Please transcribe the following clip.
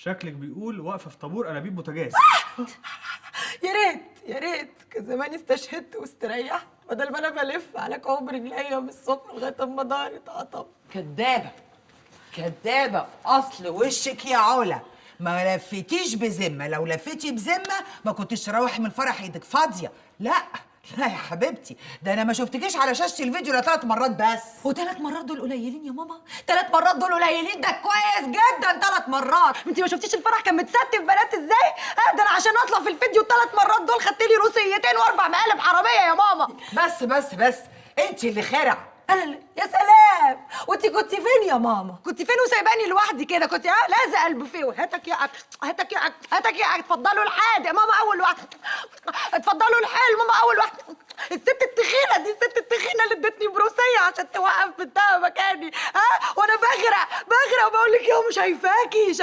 شكلك بيقول واقفه في طابور انابيب بوتاجاز. يا ريت يا ريت كان زمان استشهدت واستريحت بدل ما انا بلف على كوم رجليا من الصبح لغايه اما ضهري اتقطم. كدابة كدابة في أصل وشك يا علا. ما لفتيش بذمة، لو لفتي بذمة ما كنتش تروحي من الفرح ايدك فاضية. لا لا يا حبيبتي، ده أنا ما شفتكيش على شاشة الفيديو إلا 3 مرات بس. و3 مرات دول قليلين يا ماما؟ 3 مرات دول قليلين؟ ده كويس جدا 3 مرات. انت ما شفتيش الفرح كان متستف بنات ازاي؟ ده انا عشان اطلع في الفيديو ال3 مرات دول خدت لي روسيتين و4 مقالب حراميه يا ماما. بس انت اللي خرع. انا اللي يا سلام. وانت كنت فين يا ماما؟ كنت فين وسايباني لوحدي كده؟ كنت لازقه قلب فيه. هاتك يا اكل هاتك يا اكل هاتك يا اكل. اتفضلوا الحاد يا ماما اول واحده. اتفضلوا الحال ماما اول واحده. الست التخينه دي، الست التخينه اللي ادتني بروسيه عشان توقف بنتها مكاني. وانا بغرق وبقول لك يا ماما شايفاكي